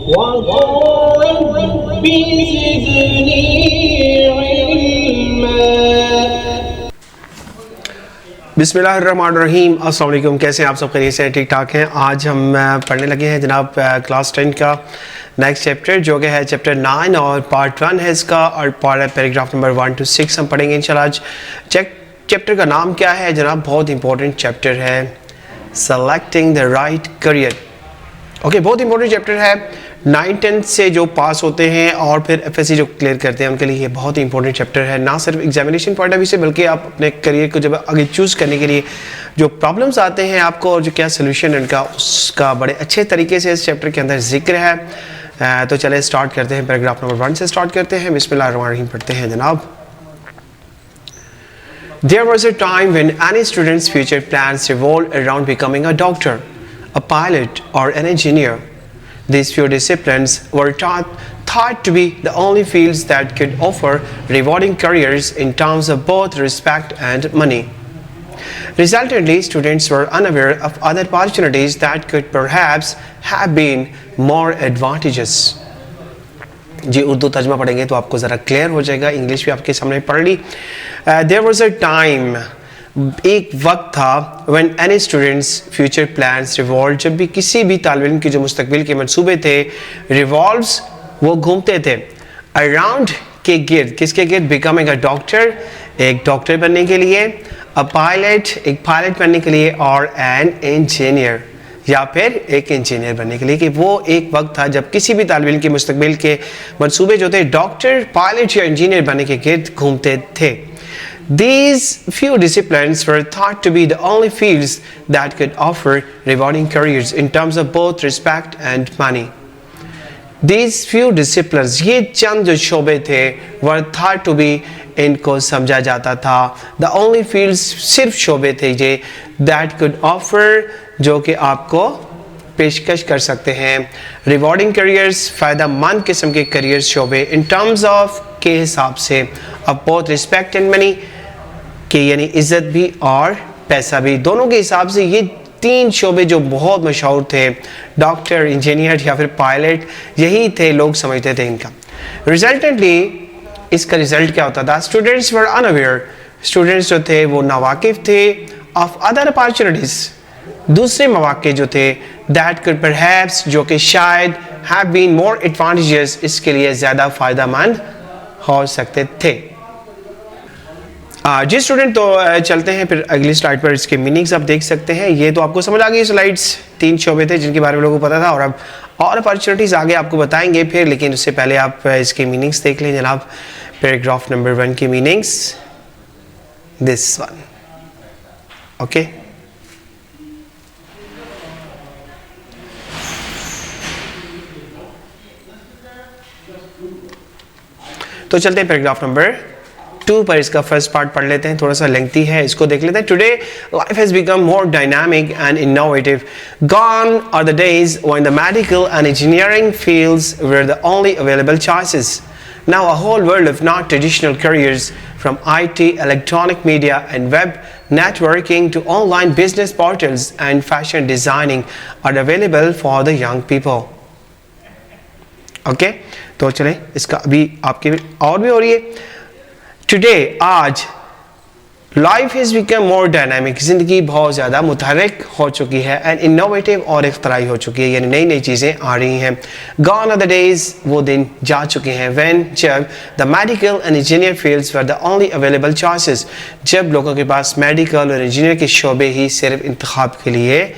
وقل رب زدني علما. बिस्मिल्लाहिर्रहमानिर्रहीम. अस्सलाम वालेकुम. कैसे हैं आप सब? खैरियत से ठीक ठाक हैं. आज हम पढ़ने लगे हैं जनाब क्लास 10 का नेक्स्ट चैप्टर जो कि है चैप्टर 9 और पार्ट 1 है इसका, और पैराग्राफ नंबर 1 to 6 हम पढ़ेंगे इंशाल्लाह. आज चैप्टर का नाम क्या है जनाब? बहुत इंपॉर्टेंट चैप्टर है, selecting the right career. Okay, बहुत इंपॉर्टेंट चैप्टर है. 9-10 से जो पास होते हैं और फिर एफएससी जो क्लियर करते हैं उनके लिए ये बहुत ही इंपॉर्टेंट चैप्टर है, ना सिर्फ एग्जामिनेशन पॉइंट ऑफ व्यू से बल्कि आप अपने करियर को जब आगे चूज़ करने के लिए जो प्रॉब्लम्स आते हैं आपको और जो क्या सोल्यूशन उनका, उसका बड़े अच्छे तरीके से इस चैप्टर के अंदर जिक्र है. तो चले स्टार्ट करते हैं. पैराग्राफ नंबर 1 से स्टार्ट करते हैं. बिस्मिल्लाहिर्रहमानिर्रहीम पढ़ते हैं जनाब. There was a time when any student's future plans revolved around becoming a doctor, a pilot, or an engineer. These few disciplines were thought to be the only fields that could offer rewarding careers in terms of both respect and money. Resultantly, students were unaware of other opportunities that could perhaps have been more advantageous. जी उर्दू तर्जमा पढ़ेंगे तो आपको ज़रा clear हो जाएगा. English भी आपके सामने पढ़ ली. There was a time, एक वक्त था, when any students future plans revolved, जब भी किसी भी तालिब इल्म की जो मुस्तकबिल के मंसूबे थे, revolves वो घूमते थे around के गिर्द. किसके गिर्द? becoming a doctor, एक डॉक्टर बनने के लिए, a pilot, एक पायलट बनने के लिए, और an engineer, या फिर एक इंजीनियर बनने के लिए. कि वो एक वक्त था जब किसी भी तालिब इल्म के मुस्तकबिल के मंसूबे जो थे डॉक्टर, पायलट या इंजीनियर बनने के गिर्द घूमते थे. These few disciplines were thought to be the only fields that could offer rewarding careers in terms of both respect and money. These few disciplines, ये चंद जो शोबे थे, were thought to be, इनको समझा जाता था, the only fields, सिर्फ शोबे थे ये, that could offer, जो कि आपको पेशकश कर सकते हैं रिवॉर्डिंग करियर्स, फ़ायदा मंद किस्म के करियर्स शोबे, इन टर्म्स ऑफ के हिसाब से, अब बोथ रिस्पेक्ट एंड मनी, कि यानी इज़्ज़त भी और पैसा भी, दोनों के हिसाब से ये तीन शोबे जो बहुत मशहूर थे, डॉक्टर, इंजीनियर या फिर पायलट, यही थे लोग समझते थे इनका. रिजल्टेंटली इसका रिजल्ट क्या होता था? स्टूडेंट्स वर अनअवेयर, स्टूडेंट्स जो थे वो नावाकिफ थे, ऑफ अदर अपॉर्चुनिटीज़, दूसरे मौके जो थे, दैट कुड परहैप्स, जो कि शायद हैव बीन मोर एडवांटेजेस, इसके लिए ज़्यादा फ़ायदा मंद हो सकते थे. जी स्टूडेंट, तो चलते हैं फिर अगली स्लाइड पर. इसके मीनिंग्स आप देख सकते हैं. ये तो आपको समझ आ गई स्लाइड्स. तीन शोबे थे जिनके बारे में लोगों को पता था, और अब और अपॉर्चुनिटीज़ आगे आपको बताएंगे फिर, लेकिन उससे पहले आप इसके मीनिंग्स देख लें जनाब. पैराग्राफ नंबर 1 के मीनिंग्स, दिस वन. ओके, तो चलते हैं पैराग्राफ नंबर 2 पर. इसका फर्स्ट पार्ट पढ़ लेते हैं, थोड़ा सा लेंथी है, इसको देख लेते हैं. Today life has become more dynamic and innovative. Gone are the days when the medical and engineering fields were the only available choices. Now a whole world of not traditional careers from IT, electronic media and web networking to online business portals and fashion designing are available for the young people. Okay, तो चले इसका अभी आपके और भी हो रही है. टुडे, आज, life has become more dynamic, ज़िंदगी बहुत ज़्यादा मुतहर्रिक हो चुकी है, एंड इनोवेटिव, और इख्तराई हो चुकी है, यानी नई नई चीज़ें आ रही हैं. गॉन आर द डेज, वो दिन जा चुके हैं, व्हेन, जब the medical and engineer fields were the only available choices, जब लोगों के पास मेडिकल और इंजीनियर के शोबे ही सिर्फ इंतखाब के लिए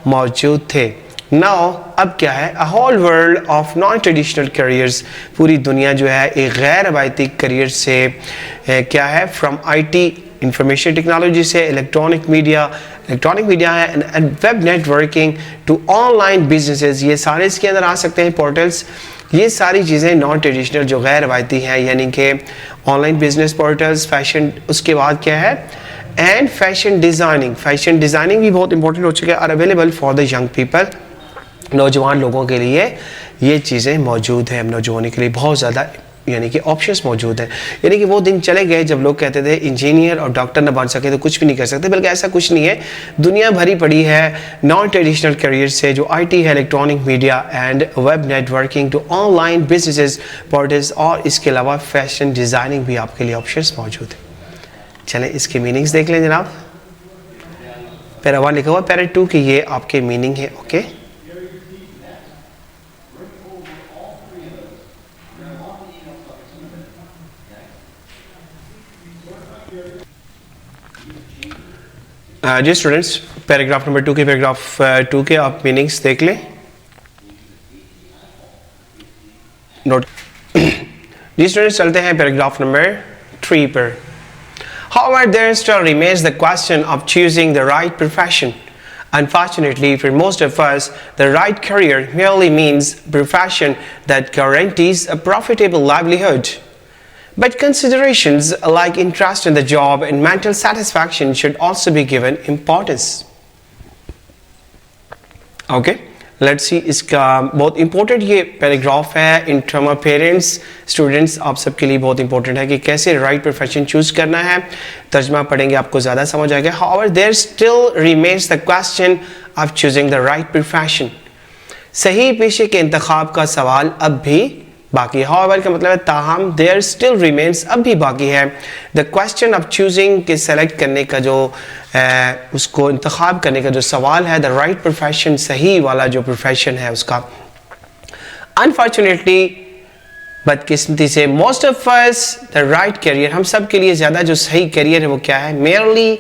मौजूद थे. नाउ अब क्या है? A whole world of non traditional careers, पूरी दुनिया जो है एक गैर रवायती करियर से क्या है, फ्रॉम IT, इंफॉर्मेशन टेक्नोलॉजी से, इलेक्ट्रॉनिक मीडिया है, and web networking to online businesses, ये सारे इसके अंदर आ सकते हैं, पोर्टल्स. ये सारी चीज़ें नॉन ट्रेडिशनल जो गैर रवायती हैं, यानी कि ऑनलाइन बिजनेस पोर्टल्स, फैशन, उसके बाद क्या है, एंड फैशन डिज़ाइनिंग भी बहुत इंपॉर्टेंट हो चुके हैं, are available for the young people, नौजवान लोगों के लिए ये चीज़ें मौजूद हैं. नौजवानों के लिए बहुत ज़्यादा यानी कि ऑप्शंस मौजूद हैं। यानी कि वो दिन चले गए जब लोग कहते थे इंजीनियर और डॉक्टर न बन सके तो कुछ भी नहीं कर सकते, बल्कि ऐसा कुछ नहीं है। दुनिया भरी पड़ी है नॉन ट्रेडिशनल करियर से, जो आईटी है, electronic media and web networking, to online businesses, politics, और इसके अलावा फैशन डिज़ाइनिंग भी आपके लिए ऑप्शंस मौजूद हैं। चलें इसके मीनिंग्स देख लें जनाब। पैरा 1 लिखा हुआ, पैरा 2 की ये आपके मीनिंग है। ओके, जी स्टूडेंट्स, पैराग्राफ नंबर 2 के पैराग्राफ 2 के आप मीनिंग्स देख लें, नोट। जी स्टूडेंट्स, चलते हैं पैराग्राफ नंबर 3 पर। However, there still remains the question of choosing the right profession. Unfortunately, for most of us, the right career merely means a profession that guarantees a profitable livelihood. But considerations like interest in the job and mental satisfaction should also be given importance. Okay, let's see, इसका बहुत important ये paragraph है in term of parents, students, आप सबके लिए बहुत important है कि कैसे राइट प्रोफेशन चूज करना है। तर्जमा पढ़ेंगे आपको ज़्यादा समझ आएगा। However, there still remains the question of choosing the right profession. सही पेशे के इंतखाब का सवाल अब भी बाकी है। However का मतलब है ताहम, there still remains, अब भी बाकी है, the question of choosing के सेलेक्ट करने का जो उसको इंतखाब करने का जो सवाल है, the right profession, सही वाला जो प्रोफेशन है उसका। Unfortunately, बदकिस्मती से, most of us, the right career, हम सब के लिए ज़्यादा जो सही करियर है वो क्या है? merely,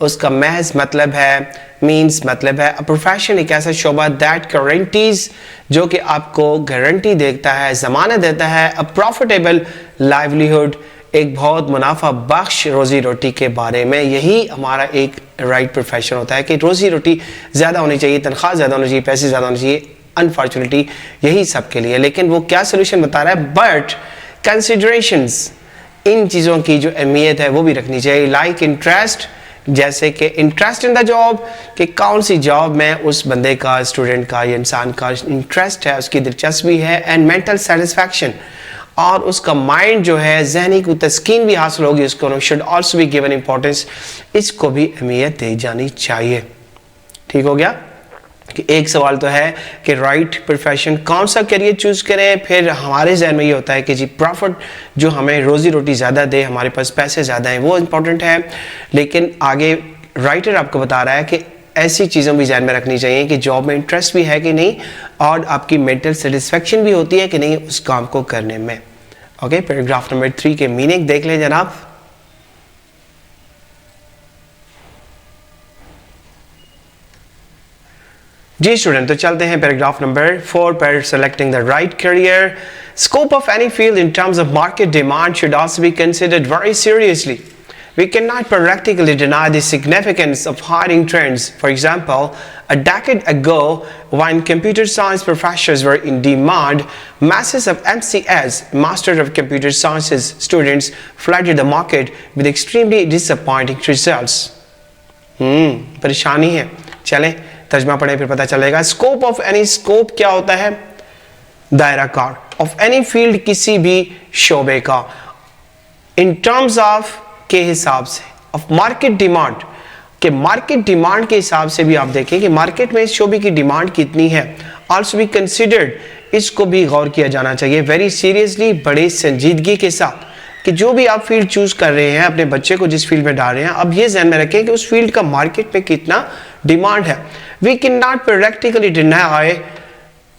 उसका महज मतलब है, मीन्स मतलब है, प्रोफेशन एक ऐसा शोबा दैट गारंटीज, जो कि आपको गारंटी देता है, ज़मानत देता है, अ प्रॉफिटेबल लाइवलीहुड, एक बहुत मुनाफा बख्श रोज़ी रोटी के बारे में। यही हमारा एक राइट प्रोफेशन होता है कि रोज़ी रोटी ज़्यादा होनी चाहिए, तनख्वाह ज़्यादा होनी चाहिए, पैसे ज़्यादा होने चाहिए। अनफॉर्चुनेटली यही सब के लिए, लेकिन वो क्या सोल्यूशन बता रहा है? बट कंसिडरेशंस, इन चीज़ों की जो अहमियत है वो भी रखनी चाहिए। लाइक इंटरेस्ट, जैसे कि इंटरेस्ट इन द जॉब, कि कौन सी जॉब में उस बंदे का, स्टूडेंट का या इंसान का इंटरेस्ट है, उसकी दिलचस्पी है। एंड मेंटल सेटिस्फैक्शन, और उसका माइंड जो है जहनी को तस्कीन भी हासिल होगी, उसको should also be given importance, इसको भी अहमियत दी जानी चाहिए। ठीक हो गया कि एक सवाल तो है कि राइट प्रोफेशन कौन सा करियर चूज करें, फिर हमारे जहन में ये होता है कि जी प्रॉफिट जो हमें रोजी रोटी ज़्यादा दे, हमारे पास पैसे ज़्यादा हैं, वो इम्पोर्टेंट है। लेकिन आगे राइटर आपको बता रहा है कि ऐसी चीज़ों भी जहन में रखनी चाहिए कि जॉब में इंटरेस्ट भी है कि नहीं, और आपकी मेंटल सेटिस्फेक्शन भी होती है कि नहीं उस काम को करने में। ओके, पैराग्राफ नंबर 3 के मीनिंग देख लें जनाब। जी स्टूडेंट, तो चलते हैं पैराग्राफ नंबर 4 पर। Selecting the right career, scope of any field in terms of market demand should also be considered very seriously. We cannot practically deny the significance of hiring trends. For example, a decade ago, when computer science professors were in demand, masses of MCS, Master of Computer Sciences students, flooded the market with extremely disappointing results. परेशानी है। चलें तर्जमा पढ़े फिर पता चलेगा। Scope of any, scope क्या होता है? दायरा कार। ऑफ एनी फील्ड, किसी भी शोबे का। इन टर्म्स ऑफ, के हिसाब से। ऑफ मार्केट डिमांड, के मार्केट डिमांड के हिसाब से भी आप देखें कि मार्केट में इस शोबे की डिमांड कितनी है। आल्सो बी कंसिडर्ड, इसको भी गौर किया जाना चाहिए वेरी सीरियसली, बड़े संजीदगी के साथ, कि जो भी आप फील्ड चूज कर रहे हैं, अपने बच्चे को जिस फील्ड में डाल रहे हैं, अब ये ध्यान में रखें कि उस फील्ड का मार्केट में कितना डिमांड है। We can not practically deny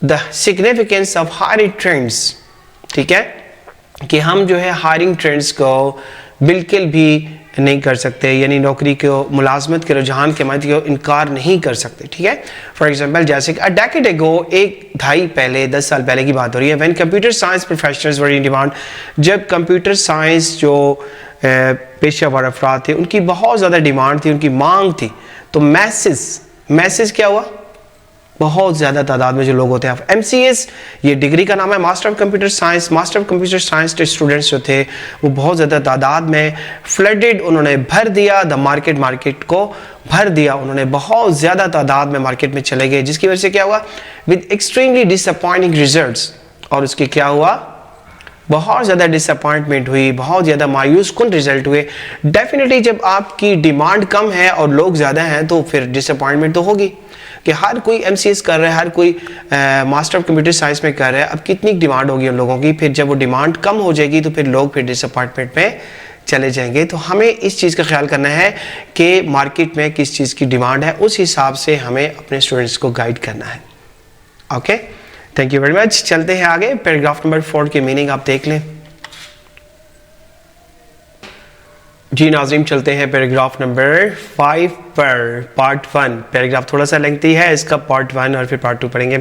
the significance of hiring trends. ठीक है, कि हम जो है हायरिंग ट्रेंड्स को बिल्कुल भी नहीं कर सकते, यानी नौकरी को, मुलाजमत के रुझान के मत को इनकार नहीं कर सकते। ठीक है, फॉर एग्जाम्पल जैसे कि अ डेकेड अगो, एक दहाई पहले, 10 साल पहले की बात हो रही है, when computer science professionals were in demand, जब कंप्यूटर साइंस जो पेशेवर अफराद थे उनकी बहुत ज़्यादा डिमांड थी, उनकी मांग थी, तो मैसेज क्या हुआ? बहुत ज़्यादा तादाद में जो लोग होते हैं। MCS ये डिग्री का नाम है, master of computer science. Master of computer science के स्टूडेंट्स जो थे वो बहुत ज़्यादा तादाद में फ्लडेड, उन्होंने भर दिया द मार्केट को भर दिया, उन्होंने बहुत ज़्यादा तादाद में मार्केट में चले गए, जिसकी वजह से क्या हुआ? With extremely disappointing results. और उसके क्या हुआ? बहुत ज़्यादा डिसअपॉइंटमेंट हुई, बहुत ज़्यादा मायूस कुन रिजल्ट हुए। डेफिनेटली जब आपकी डिमांड कम है और लोग ज़्यादा हैं तो फिर डिसअपॉइंटमेंट तो होगी कि हर कोई MCS कर रहा है, हर कोई मास्टर ऑफ कंप्यूटर साइंस में कर रहा है, अब कितनी डिमांड होगी उन लोगों की, फिर जब वो डिमांड कम हो जाएगी तो फिर लोग फिर डिसअपॉइंटमेंट में चले जाएंगे। तो हमें इस चीज़ का ख्याल करना है कि मार्केट में किस चीज़ की डिमांड है, उस हिसाब से हमें अपने स्टूडेंट्स को गाइड करना है। Okay, thank you very much. चलते हैं आगे, पैराग्राफ नंबर 4 की मीनिंग आप देख लें। जी नाज़रीन, चलते हैं पैराग्राफ नंबर 5 पर, पार्ट 1। पैराग्राफ थोड़ा सा लेंथी है, इसका पार्ट 1 और फिर पार्ट 2 पढ़ेंगे।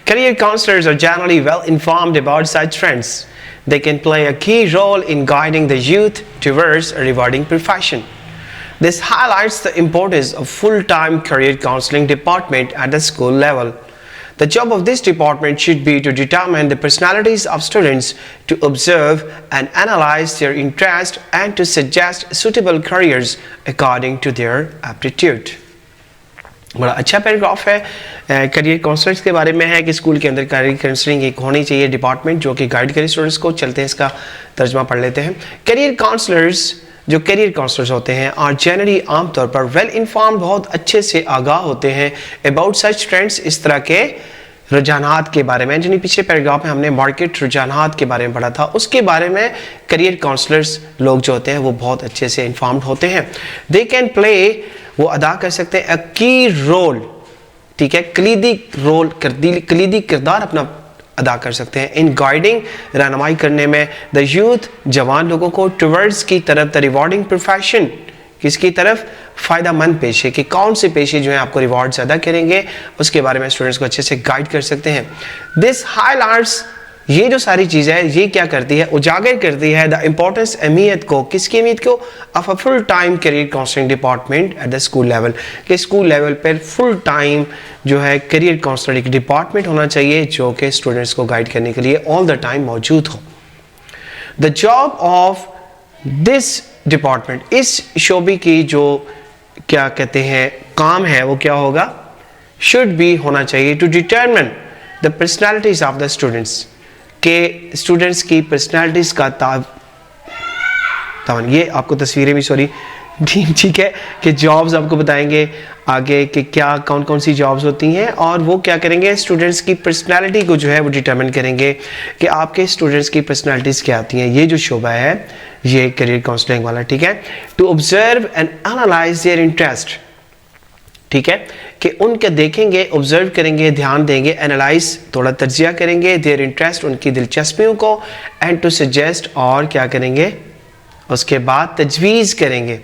Career counsellors are generally well informed about such trends. They can play a key role in guiding the youth towards a rewarding profession. This highlights the importance of full-time career counseling department at the school level. The job of this department should be to determine the personalities of students, to observe and analyze their interest, and to suggest suitable careers according to their aptitude. बड़ा अच्छा paragraph है, career counsellors के बारे में है कि school के अंदर करियर काउंसलिंग एक होनी चाहिए डिपार्टमेंट जो कि गाइड करे स्टूडेंट्स को। चलते हैं इसका तर्जमा पढ़ लेते हैं। करियर काउंसलर्स, जो करियर काउंसलर्स होते हैं, और जनरली आमतौर पर वेल इन्फॉर्म्ड, बहुत अच्छे से आगाह होते हैं अबाउट सच ट्रेंड्स, इस तरह के रुझानात के बारे में। जिन्हें पिछले पैराग्राफ में हमने मार्केट रुझानात के बारे में पढ़ा था, उसके बारे में करियर काउंसलर्स लोग जो होते हैं वो बहुत अच्छे से इन्फॉर्म्ड होते हैं। दे कैन प्ले, वो अदा कर सकते हैं, अ की रोल, ठीक है, कलीदी रोल, कलीदी किरदार अपना अदा कर सकते हैं इन गाइडिंग, रहनुमाई करने में, द यूथ, जवान लोगों को, टुवर्ड्स की तरफ, द रिवॉर्डिंग प्रोफेशन, किसकी तरफ, फ़ायदा मंद पेशे, कि कौन से पेशे जो हैं आपको रिवॉर्ड ज़्यादा करेंगे, उसके बारे में स्टूडेंट्स को अच्छे से गाइड कर सकते हैं। दिस हाईलाइट्स, ये जो सारी चीज़ है ये क्या करती है, उजागर करती है द इम्पोर्टेंस, अहमियत को, किसकी अहमियत को, of a full time career counselling department at the school level, कि स्कूल लेवल पर फुल टाइम जो है करियर काउंसलर एक डिपार्टमेंट होना चाहिए जो कि स्टूडेंट्स को गाइड करने के लिए ऑल द टाइम मौजूद हो। The job of this department, इस शोबे की जो क्या कहते हैं काम है वो क्या होगा, शुड बी होना चाहिए, to determine the personalities of the students, के स्टूडेंट्स की पर्सनैलिटीज का तावन, ये आपको तस्वीरें भी सॉरी ठीक है, कि जॉब्स आपको बताएंगे आगे कि क्या कौन कौन सी जॉब्स होती हैं, और वो क्या करेंगे, स्टूडेंट्स की पर्सनैलिटी को जो है वो डिटरमिन करेंगे कि आपके स्टूडेंट्स की पर्सनैलिटीज़ क्या आती हैं। ये जो शोबा है ये करियर काउंसलिंग वाला, ठीक है। To observe and analyse their interest, ठीक है, कि उनके देखेंगे, ऑब्जर्व करेंगे, ध्यान देंगे, एनालाइज थोड़ा तज्जिया करेंगे, देयर इंटरेस्ट, उनकी दिलचस्पियों को, एंड टू सजेस्ट, और क्या करेंगे, उसके बाद तजवीज़ करेंगे,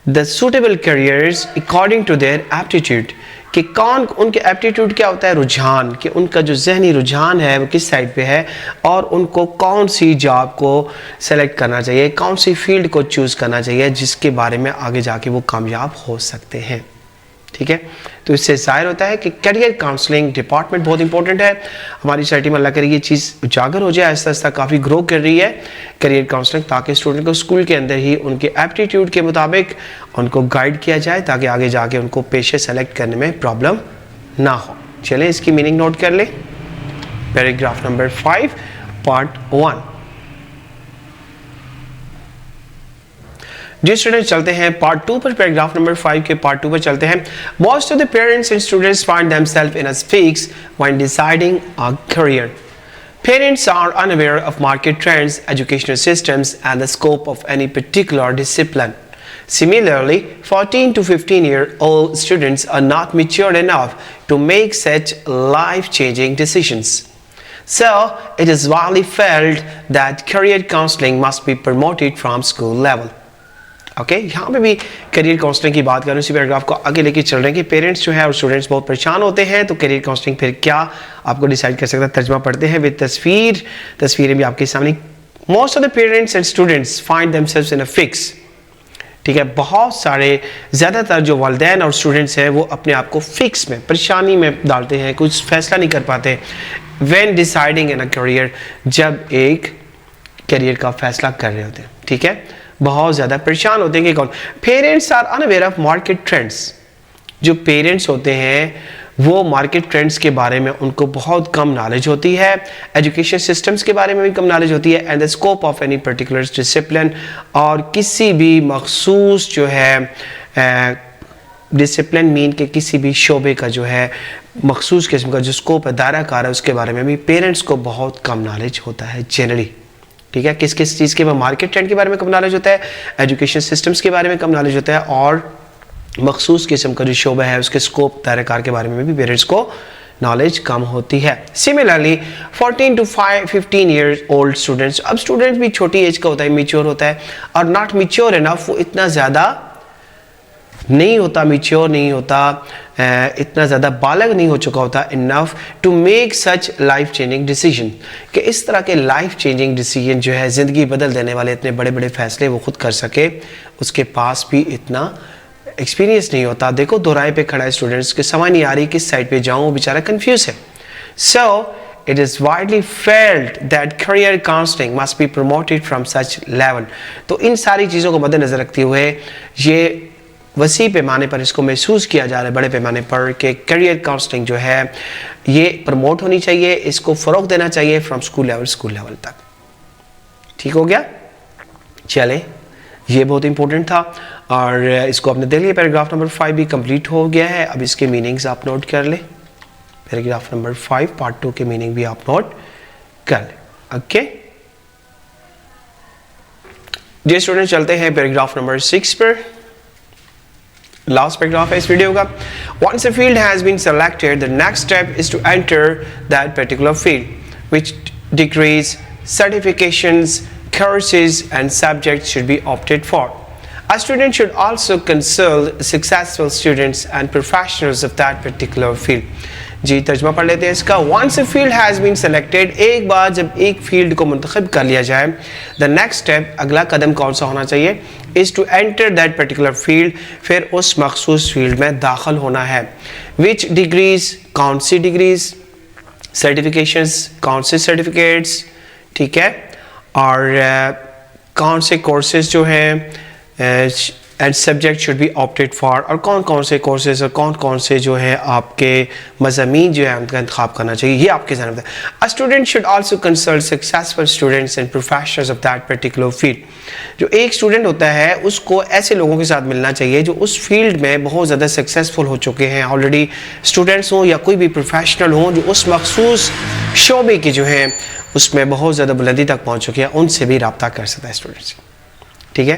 the suitable careers according to their aptitude, कि कौन, उनके एप्टीट्यूड क्या होता है, रुझान, कि उनका जो जहनी रुझान है वो किस साइड पे है, और उनको कौन सी जॉब को सेलेक्ट करना चाहिए, कौन सी फील्ड को चूज़ करना चाहिए जिसके बारे में आगे जाके वो कामयाब हो सकते हैं, ठीक है। तो इससे जाहिर होता है कि करियर काउंसलिंग डिपार्टमेंट बहुत इंपॉर्टेंट है हमारी सोसाइटी में। अल्लाह करे ये चीज़ उजागर हो जाए, आहिस्ता आहिस्ता काफ़ी ग्रो कर रही है करियर काउंसलिंग, ताकि स्टूडेंट को स्कूल के अंदर ही उनके एप्टीट्यूड के मुताबिक उनको गाइड किया जाए ताकि आगे जाके उनको पेशे सेलेक्ट करने में प्रॉब्लम ना हो। चलें इसकी मीनिंग नोट कर लें। Paragraph number 5 part 1। जी स्टूडेंट, चलते हैं पार्ट 2 पर। पैराग्राफ नंबर 5 के पार्ट 2 पर चलते हैं। Most of the parents and students find themselves in a fix when deciding a career. Parents are unaware of market trends, educational systems, and the scope of any particular discipline. Similarly, 14 to 15-year-old students are not mature enough to make such life-changing decisions. So, it is widely felt that career counseling must be promoted from school level. Okay यहाँ पे भी career counselling की बात करें, उसी paragraph को आगे लेके चल रहे हैं कि पेरेंट्स जो है और स्टूडेंट्स बहुत परेशान होते हैं, तो करियर काउंसलिंग फिर क्या आपको डिसाइड कर सकता है। तर्जमा पढ़ते हैं विद तस्वीरें भी आपके सामने। Most of the parents and students find themselves in a fix, ठीक है, बहुत सारे ज़्यादातर जो वालिदैन और स्टूडेंट्स हैं वो अपने आप को फिक्स में, परेशानी में डालते हैं, कुछ फैसला नहीं कर पाते। When deciding in a career, जब एक करियर का फैसला कर रहे होते हैं, ठीक है, बहुत ज़्यादा परेशान होते हैं कि कौन। Parents are unaware of market trends, जो पेरेंट्स होते हैं وہ مارکیٹ ٹرینڈس کے بارے میں ان کو بہت کم نالج ہوتی ہے, ایجوکیشن سسٹمز کے بارے میں بھی کم نالج ہوتی ہے, and the scope of any particular discipline, اور کسی بھی مخصوص جو ہے ڈسپلن مین کے کسی بھی شعبے کا جو ہے مخصوص قسم کا جو اسکوپ ہے, دائرہ کار ہے, اس کے بارے میں بھی پیرنٹس کو بہت کم نالج ہوتا ہے جنرلی. ٹھیک ہے, کس کس چیز کے مارکیٹ ٹرینڈ کے بارے میں کم نالج ہوتا ہے, ایجوکیشن سسٹمز کے بارے میں کم نالج ہوتا ہے, اور مخصوص قسم کا جو شعبہ ہے اس کے اسکوپ دائرہ کار کے بارے میں بھی پیرنٹس کو نالج کم ہوتی ہے. Similarly 14 to 15 years old students, اب اسٹوڈنٹ بھی چھوٹی ایج کا ہوتا ہے, میچور ہوتا ہے, اور ناٹ میچور انف, وہ اتنا زیادہ نہیں ہوتا, میچور نہیں ہوتا, اتنا زیادہ بالغ نہیں ہو چکا ہوتا enough to make such life changing decision, کہ اس طرح کے لائف چینجنگ ڈیسیجن جو ہے زندگی بدل دینے والے اتنے بڑے بڑے فیصلے وہ خود کر سکے, اس کے پاس بھی اتنا ایکسپیرینس نہیں ہوتا. دیکھو دو رائے پہ کھڑا ہے اسٹوڈنٹس کے, سمجھ نہیں آ رہی کس سائڈ پہ جاؤں, وہ بیچارہ کنفیوز ہے. So it is widely felt that career counseling must be promoted from such level. تو ان ساری چیزوں کو مد نظر رکھتے ہوئے یہ وسیع پیمانے پر اس کو محسوس کیا جا رہا ہے, بڑے پیمانے پر, کہ کیریئر کاؤنسلنگ جو ہے یہ پروموٹ ہونی چاہیے, اس کو فروغ دینا چاہیے فرام اسکول لیول تک. ٹھیک ہو گیا, چلے یہ بہت امپورٹنٹ تھا, اور اس کو آپ نے دیکھ لیا. پیراگراف نمبر 5 بھی کمپلیٹ ہو گیا ہے. اب اس کے میننگز آپ نوٹ کر لیں. پیراگراف نمبر 5 پارٹ 2 کے میننگ بھی آپ نوٹ کر لیں. اوکے جی اسٹوڈنٹ, چلتے ہیں پیراگراف نمبر 6 پر. لاسٹ پیراگراف ہے اس ویڈیو کا. Once a field has been selected, the next step is to enter that particular field, which degrees, certifications, courses and subjects should be opted for. A student should also consult successful students and professionals of that particular field. جی ترجمہ پڑھ لیتے ہیں اس کا. Once a field has been selected, ایک بار جب ایک field کو منتخب کر لیا جائے, the next step, اگلا قدم کون سا ہونا چاہیے, is to enter that particular field, پھر اس مخصوص فیلڈ میں داخل ہونا ہے. Which degrees, کون سی ڈگریز, certifications, کون سے certificates, ٹھیک ہے, اور کون سے کورسز جو ہیں, and subject should be opted for, اور کون کون سے کورسز اور کون کون سے جو ہے آپ کے مضامین جو ہے ان کا انتخاب کرنا چاہیے, یہ آپ کے ذہن میں. A student should also consult successful students and professionals of that particular field. جو ایک اسٹوڈنٹ ہوتا ہے اس کو ایسے لوگوں کے ساتھ ملنا چاہیے جو اس فیلڈ میں بہت زیادہ سکسیزفل ہو چکے ہیں, آلریڈی اسٹوڈنٹس ہوں یا کوئی بھی پروفیشنل ہوں جو اس مخصوص شعبے کے جو ہیں اس میں بہت زیادہ بلندی تک پہنچ چکے ہیں, ان سے بھی رابطہ کر سکتا ہے اسٹوڈنٹس. ٹھیک ہے,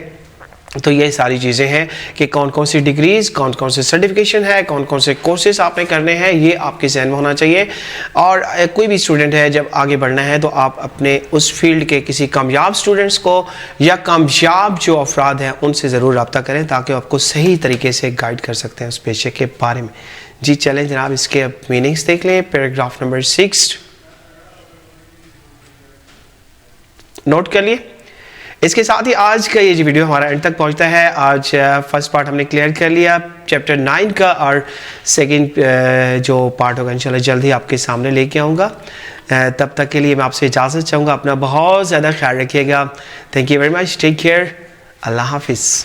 تو یہ ساری چیزیں ہیں کہ کون کون سی ڈگریز, کون کون سے سرٹیفکیشن ہے, کون کون سے کورسز آپ نے کرنے ہیں, یہ آپ کے ذہن میں ہونا چاہیے. اور کوئی بھی اسٹوڈنٹ ہے جب آگے بڑھنا ہے تو آپ اپنے اس فیلڈ کے کسی کامیاب اسٹوڈنٹس کو یا کامیاب جو افراد ہیں ان سے ضرور رابطہ کریں تاکہ آپ کو صحیح طریقے سے گائیڈ کر سکتے ہیں اس پیشے کے بارے میں. جی چلیں جناب, اس کے اب میننگس دیکھ لیں. پیراگراف نمبر 6 نوٹ کر لیے. اس کے ساتھ ہی آج کا یہ ویڈیو ہمارا اینڈ تک پہنچتا ہے. آج فرسٹ پارٹ ہم نے کلیئر کر لیا چیپٹر 9 کا, اور سیکنڈ جو پارٹ ہوگا انشاءاللہ جلد ہی آپ کے سامنے لے کے آؤں گا. تب تک کے لیے میں آپ سے اجازت چاہوں گا. اپنا بہت زیادہ خیال رکھیے گا. Thank you very much, take care, اللہ حافظ.